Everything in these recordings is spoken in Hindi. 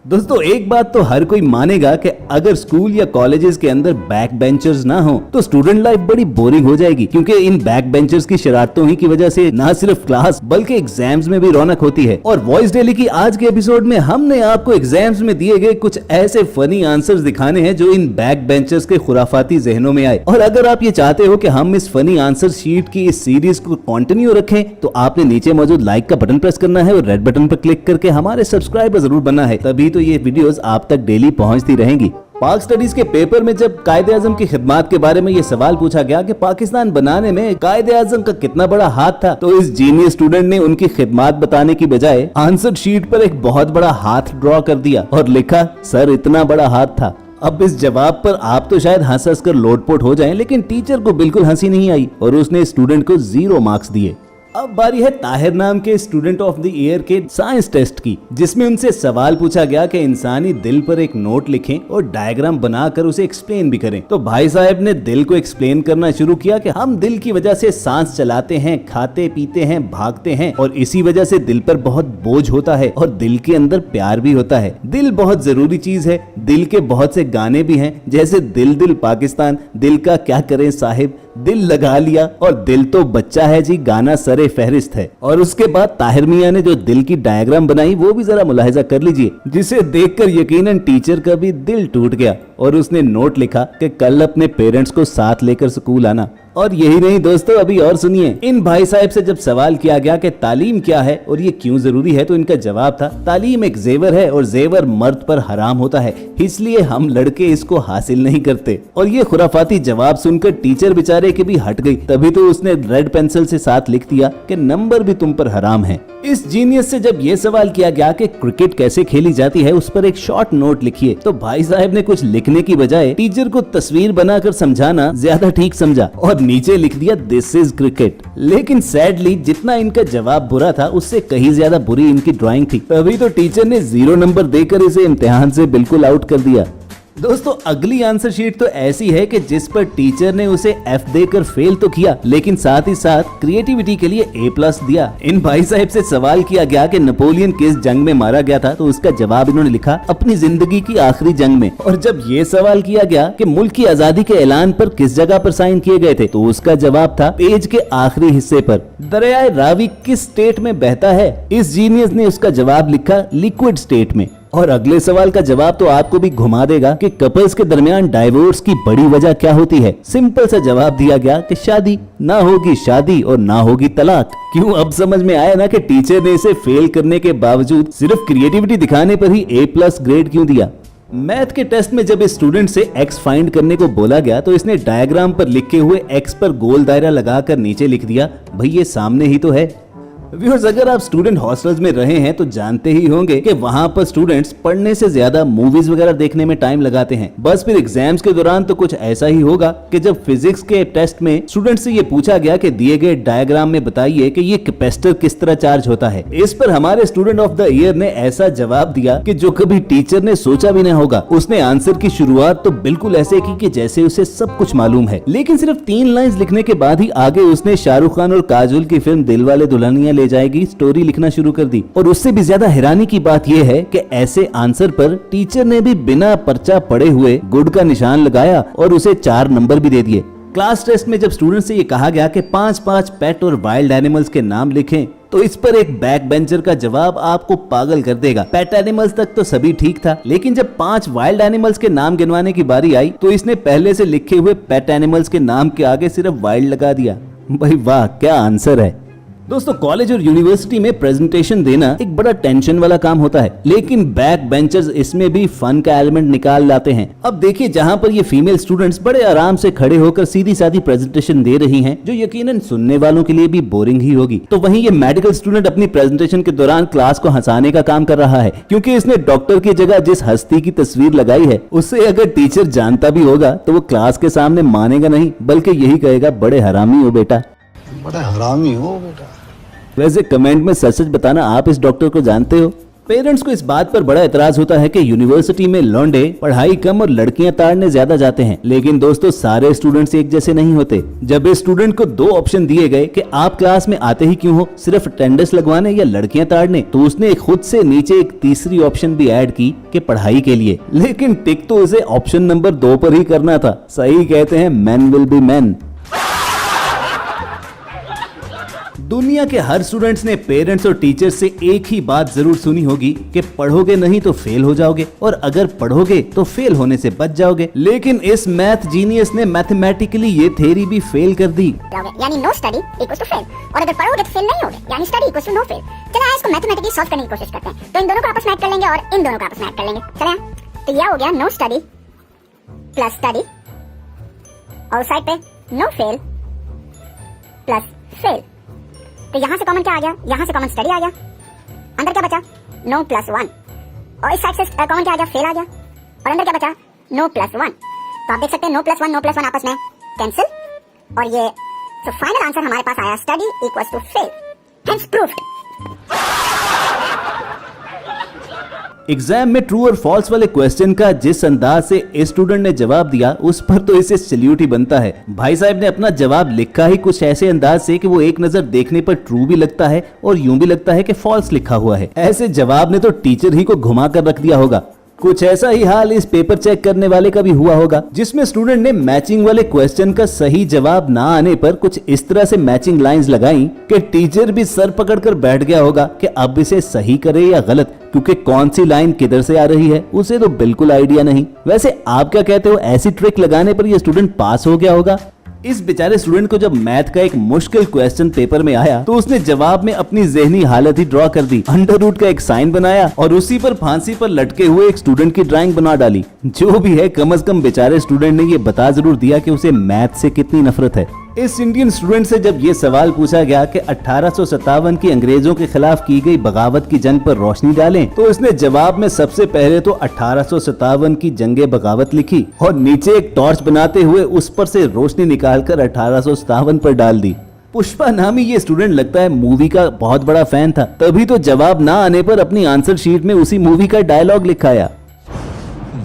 दोस्तों एक बात तो हर कोई मानेगा कि अगर स्कूल या कॉलेजेस के अंदर बैक बेंचर्स ना हो तो स्टूडेंट लाइफ बड़ी बोरिंग हो जाएगी, क्योंकि इन बैक बेंचर्स की शरारतों ही की वजह से ना सिर्फ क्लास बल्कि एग्जाम्स में भी रौनक होती है। और वॉइस डेली की आज के एपिसोड में हमने आपको एग्जाम्स में दिए गए कुछ ऐसे फनी आंसर्स दिखाने हैं जो इन बैक बेंचर्स के खुराफाती जहनों में आए। और अगर आप ये चाहते हो कि हम इस फनी आंसर शीट की इस सीरीज को कंटिन्यू रखें तो आपने नीचे मौजूद लाइक का बटन प्रेस करना है और रेड बटन पर क्लिक करके हमारे सब्सक्राइबर जरूर बनना है, तभी तो ये वीडियोस आप तक डेली पहुंचती रहेंगी। पाक स्टडीज के पेपर में जब कायदे आजम की खिदमत के बारे में ये सवाल पूछा गया कि पाकिस्तान बनाने में कायदे आजम का कितना बड़ा हाथ था, तो इस जीनियस स्टूडेंट ने उनकी खिदमत बताने की बजाय आंसर शीट पर एक बहुत बड़ा हाथ ड्रॉ कर दिया और लिखा, सर इतना बड़ा हाथ था। अब इस जवाब पर आप तो शायद हंस हंस कर लोटपोट हो जाएं, लेकिन टीचर को बिल्कुल हंसी नहीं आई और उसने स्टूडेंट को 0 मार्क्स दिए। अब बारी है ताहिर नाम के स्टूडेंट ऑफ द ईयर के साइंस टेस्ट की, जिसमें उनसे सवाल पूछा गया कि इंसानी दिल पर एक नोट लिखें और डायग्राम बनाकर उसे एक्सप्लेन भी करें। तो भाई साहब ने दिल को एक्सप्लेन करना शुरू किया कि हम दिल की वजह से सांस चलाते हैं, खाते पीते हैं, भागते हैं और इसी वजह से दिल पर बहुत बोझ होता है और दिल के अंदर प्यार भी होता है। दिल बहुत जरूरी चीज है। दिल के बहुत से गाने भी हैं, जैसे दिल दिल पाकिस्तान, दिल का क्या करें साहिब, दिल लगा लिया और दिल तो बच्चा है जी गाना सरे फहरिस्त है। और उसके बाद ताहिर मियां ने जो दिल की डायग्राम बनाई वो भी जरा मुलाहिजा कर लीजिए, जिसे देखकर यकीनन टीचर का भी दिल टूट गया और उसने नोट लिखा कि कल अपने पेरेंट्स को साथ लेकर स्कूल आना। और यही नहीं दोस्तों, अभी और सुनिए। इन भाई साहब से जब सवाल किया गया कि तालीम क्या है और ये क्यों जरूरी है, तो इनका जवाब था, तालीम एक जेवर है और जेवर मर्द पर हराम होता है, इसलिए हम लड़के इसको हासिल नहीं करते। और ये खुराफाती जवाब सुनकर टीचर बेचारे के भी हट गई, तभी तो उसने रेड पेंसिल से साथ लिख दिया कि नंबर भी तुम पर हराम है। इस जीनियस से जब ये सवाल किया गया कि क्रिकेट कैसे खेली जाती है, उस पर एक शॉर्ट नोट लिखिए, तो भाई साहब ने कुछ लिखने की बजाय टीचर को तस्वीर बनाकर समझाना ज्यादा ठीक समझा और नीचे लिख दिया दिस इज क्रिकेट। लेकिन सैडली जितना इनका जवाब बुरा था उससे कहीं ज्यादा बुरी इनकी ड्राइंग थी, तभी तो टीचर ने 0 नंबर देकर इसे इम्तिहान से बिल्कुल आउट कर दिया। दोस्तों अगली आंसर शीट तो ऐसी है कि जिस पर टीचर ने उसे F देकर फेल तो किया, लेकिन साथ ही साथ क्रिएटिविटी के लिए A+ दिया। इन भाई साहब से सवाल किया गया कि नेपोलियन किस जंग में मारा गया था, तो उसका जवाब इन्होंने लिखा, अपनी जिंदगी की आखिरी जंग में। और जब ये सवाल किया गया कि मुल्क की आजादी के ऐलान पर किस जगह पर साइन किए गए थे, तो उसका जवाब था पेज के आखिरी हिस्से पर। दरियाए रावी किस स्टेट में बहता है? इस जीनियस ने उसका जवाब लिखा लिक्विड स्टेट में। और अगले सवाल का जवाब तो आपको भी घुमा देगा कि कपल्स के दरमियान डाइवोर्स की बड़ी वजह क्या होती है। सिंपल सा जवाब दिया गया कि शादी, ना होगी शादी और ना होगी तलाक। क्यों अब समझ में आया ना कि टीचर ने इसे फेल करने के बावजूद सिर्फ क्रिएटिविटी दिखाने पर ही A+ ग्रेड क्यों दिया। मैथ के टेस्ट में जब इस स्टूडेंट से x फाइंड करने को बोला गया तो इसने डायग्राम पर लिखे हुए x पर गोल दायरा लगाकर नीचे लिख दिया, भाई ये सामने ही तो है। व्यूअर्स, अगर आप स्टूडेंट हॉस्टल्स में रहे हैं तो जानते ही होंगे कि वहां पर स्टूडेंट्स पढ़ने से ज्यादा मूवीज वगैरह देखने में टाइम लगाते हैं। बस फिर एग्जाम्स के दौरान तो कुछ ऐसा ही होगा कि जब फिजिक्स के टेस्ट में स्टूडेंट से ये पूछा गया कि दिए गए डायग्राम में बताइए कि ये कैपेसिटर किस तरह चार्ज होता है। इस पर हमारे स्टूडेंट ऑफ द ईयर ने ऐसा जवाब दिया कि जो कभी टीचर ने सोचा भी नहीं होगा। उसने आंसर की शुरुआत तो बिल्कुल ऐसे की कि जैसे उसे सब कुछ मालूम है, लेकिन सिर्फ 3 लाइंस लिखने के बाद ही आगे उसने शाहरुख खान और काजोल की फिल्म दिलवाले दुल्हनिया ले जाएगी स्टोरी लिखना शुरू कर दी। और उससे भी ज्यादा हैरानी की बात यह है कि ऐसे आंसर पर टीचर ने भी बिना पर्चा पढ़े हुए गुड का निशान लगाया और उसे 4 नंबर भी दे दिए। क्लास टेस्ट में जब स्टूडेंट से ये कहा गया कि 5-5 पेट और वाइल्ड एनिमल्स के नाम लिखें, तो इस पर एक बैक बेंचर का जवाब आपको पागल कर देगा। पेट एनिमल्स तक तो सभी ठीक था, लेकिन जब 5 वाइल्ड एनिमल्स के नाम गिनवाने की बारी आई तो इसने पहले से लिखे हुए पेट एनिमल्स के नाम के आगे सिर्फ वाइल्ड लगा दिया। भाई वाह, क्या आंसर है। दोस्तों कॉलेज और यूनिवर्सिटी में प्रेजेंटेशन देना एक बड़ा टेंशन वाला काम होता है, लेकिन बैक बेंचर्स इसमें भी फन का एलिमेंट निकाल लाते हैं। अब देखिए, जहां पर ये फीमेल स्टूडेंट्स बड़े आराम से खड़े होकर सीधी सादी प्रेजेंटेशन दे रही हैं, जो यकीनन सुनने वालों के लिए भी बोरिंग ही होगी, तो वहीं ये मेडिकल स्टूडेंट अपनी प्रेजेंटेशन के दौरान क्लास को हंसाने का काम कर रहा है, क्योंकि इसने डॉक्टर की जगह जिस हस्ती की तस्वीर लगाई है उससे अगर टीचर जानता भी होगा तो वो क्लास के सामने मानेगा नहीं, बल्कि यही कहेगा, बड़े हरामी हो बेटा, बड़ा हरामी हो बेटा। वैसे कमेंट में सच सच बताना, आप इस डॉक्टर को जानते हो? पेरेंट्स को इस बात पर बड़ा एतराज होता है कि यूनिवर्सिटी में लौंडे पढ़ाई कम और लड़कियां ताड़ने ज्यादा जाते हैं, लेकिन दोस्तों सारे स्टूडेंट्स एक जैसे नहीं होते। जब इस स्टूडेंट को दो ऑप्शन दिए गए कि आप क्लास में आते ही क्यों हो, सिर्फ अटेंडेंस लगवाने या लड़कियां ताड़ने, तो उसने खुद से नीचे एक तीसरी ऑप्शन भी ऐड की कि पढ़ाई के लिए, लेकिन टिक तो उसे ऑप्शन नंबर 2 पर ही करना था। सही कहते हैं मैन विल बी मैन। दुनिया के हर स्टूडेंट्स ने पेरेंट्स और टीचर्स से एक ही बात जरूर सुनी होगी कि पढ़ोगे नहीं तो फेल हो जाओगे, और अगर पढ़ोगे तो फेल होने से बच जाओगे। लेकिन इस मैथ जीनियस ने मैथमेटिकली ये थ्योरी भी फेल कर दी। यानी no study equals to fail, और अगर पढ़ोगे तो फेल नहीं होगे, यानी study equals to no fail. चलिए इसको मैथमेटिकली सॉल्व करने की कोशिश करते हैं। तो इन दोनों को आपस में ऐड कर लेंगे और इन दोनों को आपस में ऐड कर लेंगे। चलिए तो यह हो गया नो स्टडी प्लस स्टडी, और साइड पे नो फेल प्लस फेल। तो यहाँ से कॉमन क्या आ गया, यहाँ से कॉमन स्टडी आ गया, अंदर क्या बचा नो प्लस 1, और इस साइड से कॉमन क्या आ गया फेल आ गया, और अंदर क्या बचा नो प्लस 1। तो आप देख सकते हैं नो प्लस वन आपस में कैंसिल, और ये तो फाइनल आंसर हमारे पास आया study equals to fail, hence proved. Exam में ट्रू और फॉल्स वाले क्वेश्चन का जिस अंदाज से इस स्टूडेंट ने जवाब दिया, उस पर तो इसे सैल्यूट ही बनता है। भाई साहब ने अपना जवाब लिखा ही कुछ ऐसे अंदाज से कि वो एक नजर देखने पर ट्रू भी लगता है और यूं भी लगता है कि फॉल्स लिखा हुआ है। ऐसे जवाब ने तो टीचर ही को घुमा कर रख दिया होगा। कुछ ऐसा ही हाल इस पेपर चेक करने वाले का भी हुआ होगा, जिसमें स्टूडेंट ने मैचिंग वाले क्वेश्चन का सही जवाब ना आने पर कुछ इस तरह से मैचिंग लाइंस लगाई कि टीचर भी सर पकड़कर बैठ गया होगा कि अब इसे सही करे या गलत, क्योंकि कौन सी लाइन किधर से आ रही है उसे तो बिल्कुल आइडिया नहीं। वैसे आप क्या कहते हो, ऐसी ट्रिक लगाने पर यह स्टूडेंट पास हो गया होगा? इस बेचारे स्टूडेंट को जब मैथ का एक मुश्किल क्वेश्चन पेपर में आया तो उसने जवाब में अपनी ज़हनी हालत ही ड्रॉ कर दी, अंडर रूट का एक साइन बनाया और उसी पर फांसी पर लटके हुए एक स्टूडेंट की ड्राइंग बना डाली। जो भी है, कम से कम बेचारे स्टूडेंट ने ये बता जरूर दिया कि उसे मैथ से कितनी नफरत है। इस इंडियन स्टूडेंट से जब ये सवाल पूछा गया कि 1857 की अंग्रेजों के खिलाफ की गई बगावत की जंग पर रोशनी डालें, तो इसने जवाब में सबसे पहले तो 1857 की जंगे बगावत लिखी और नीचे एक टॉर्च बनाते हुए उस पर से रोशनी निकालकर 1857 पर डाल दी। पुष्पा नामी ये स्टूडेंट लगता है मूवी का बहुत बड़ा फैन था, तभी तो जवाब ना आने पर अपनी आंसर शीट में उसी मूवी का डायलॉग लिखाया,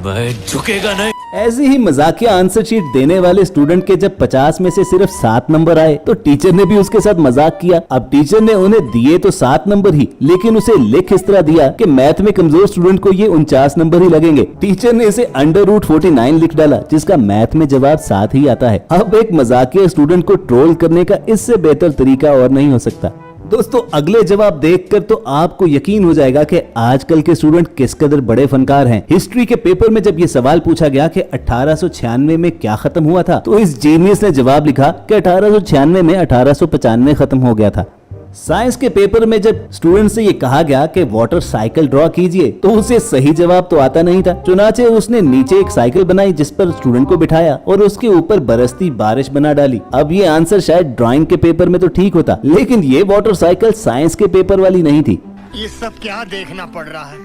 मैं झुकेगा नहीं। ऐसी ही मजाकिया आंसर शीट देने वाले स्टूडेंट के जब 50 में से सिर्फ 7 नंबर आए तो टीचर ने भी उसके साथ मजाक किया। अब टीचर ने उन्हें दिए तो 7 नंबर ही, लेकिन उसे लिख इस तरह दिया कि मैथ में कमजोर स्टूडेंट को ये 49 नंबर ही लगेंगे। टीचर ने इसे अंडर रूट 49 लिख डाला, जिसका मैथ में जवाब 7 ही आता है। अब एक मजाकिया स्टूडेंट को ट्रोल करने का इससे बेहतर तरीका और नहीं हो सकता। दोस्तों, अगले जवाब देखकर तो आपको यकीन हो जाएगा कि आजकल के स्टूडेंट किस कदर बड़े फनकार हैं। हिस्ट्री के पेपर में जब ये सवाल पूछा गया कि 1896 में क्या खत्म हुआ था, तो इस जीनियस ने जवाब लिखा कि 1896 में 1895 खत्म हो गया था। साइंस के पेपर में जब स्टूडेंट से ये कहा गया कि वाटर साइकिल ड्रॉ कीजिए, तो उसे सही जवाब तो आता नहीं था। चुनाचे उसने नीचे एक साइकिल बनाई जिस पर स्टूडेंट को बिठाया और उसके ऊपर बरसती बारिश बना डाली। अब ये आंसर शायद ड्राइंग के पेपर में तो ठीक होता, लेकिन ये वाटर साइकिल साइंस के पेपर वाली नहीं थी। ये सब क्या देखना पड़ रहा है?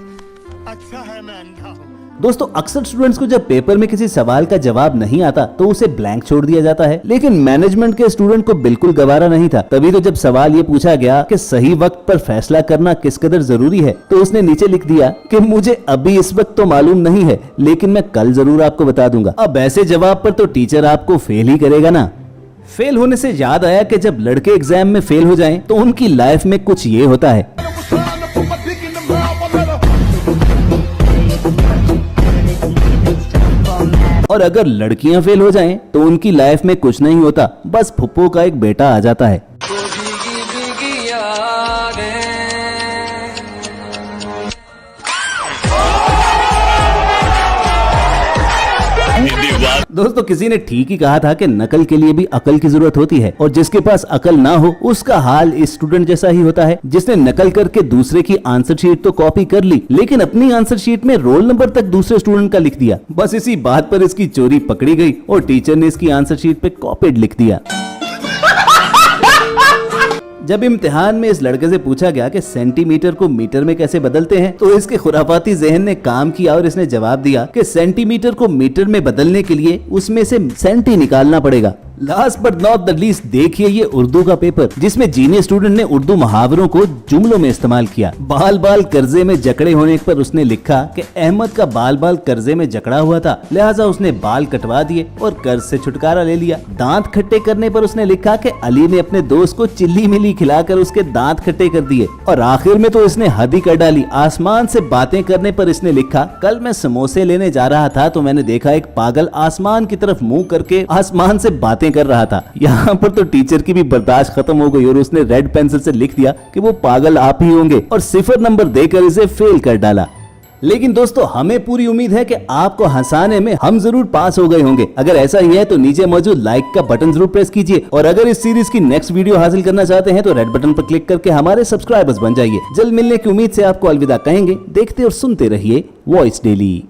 अच्छा है मैं अंधा हूँ। दोस्तों, अक्सर स्टूडेंट्स को जब पेपर में किसी सवाल का जवाब नहीं आता तो उसे ब्लैंक छोड़ दिया जाता है, लेकिन मैनेजमेंट के स्टूडेंट को बिल्कुल गवारा नहीं था। तभी तो जब सवाल ये पूछा गया कि सही वक्त पर फैसला करना किस कदर जरूरी है, तो उसने नीचे लिख दिया कि मुझे अभी इस वक्त तो मालूम नहीं है, लेकिन मैं कल जरूर आपको बता दूंगा। अब ऐसे जवाब पर तो टीचर आपको फेल ही करेगा ना। फेल होने से याद आया कि जब लड़के एग्जाम में फेल हो जाएं, तो उनकी लाइफ में कुछ ये होता है। और अगर लड़कियां फेल हो जाएं, तो उनकी लाइफ में कुछ नहीं होता, बस फुप्पो का एक बेटा आ जाता है। दोस्तों, किसी ने ठीक ही कहा था कि नकल के लिए भी अकल की जरूरत होती है, और जिसके पास अकल ना हो उसका हाल इस स्टूडेंट जैसा ही होता है, जिसने नकल करके दूसरे की आंसर शीट तो कॉपी कर ली, लेकिन अपनी आंसर शीट में रोल नंबर तक दूसरे स्टूडेंट का लिख दिया। बस इसी बात पर इसकी चोरी पकड़ी गई और टीचर ने इसकी आंसर शीट पे कॉपीड लिख दिया। जब इम्तिहान में इस लड़के से पूछा गया कि सेंटीमीटर को मीटर में कैसे बदलते हैं, तो इसके खुराफाती जहन ने काम किया और इसने जवाब दिया कि सेंटीमीटर को मीटर में बदलने के लिए उसमें से सेंटी निकालना पड़ेगा। Last but not the least देखिए ये उर्दू का पेपर जिसमें जीनियस स्टूडेंट ने उर्दू मुहावरों को जुमलों में इस्तेमाल किया। बाल बाल कर्जे में जकड़े होने पर उसने लिखा कि अहमद का बाल बाल कर्जे में जकड़ा हुआ था, लिहाजा उसने बाल कटवा दिए और कर्ज से छुटकारा ले लिया। दांत खट्टे करने पर उसने लिखा कि अली ने अपने दोस्त को चिल्ली मिली खिलाकर उसके दांत खट्टे कर दिए। और आखिर में तो इसने हद ही कर डाली। आसमान से बातें करने पर इसने लिखा, कल मैं समोसे लेने जा रहा था तो मैंने देखा एक पागल आसमान की तरफ मुंह करके आसमान से बातें कर रहा था। यहाँ पर तो टीचर की भी बर्दाश्त खत्म हो गई और उसने रेड पेंसिल से लिख दिया कि वो पागल आप ही होंगे और 0 नंबर देकर इसे फेल कर डाला। लेकिन दोस्तों हमें पूरी उम्मीद है कि आपको हंसाने में हम जरूर पास हो गए होंगे। अगर ऐसा ही है तो नीचे मौजूद लाइक का बटन जरूर प्रेस कीजिए और अगर इस सीरीज की नेक्स्ट वीडियो हासिल करना चाहते हैं तो रेड बटन पर क्लिक करके हमारे सब्सक्राइबर्स बन जाइए। जल्द मिलने की उम्मीद से आपको अलविदा कहेंगे। देखते और सुनते रहिए वॉइस डेली।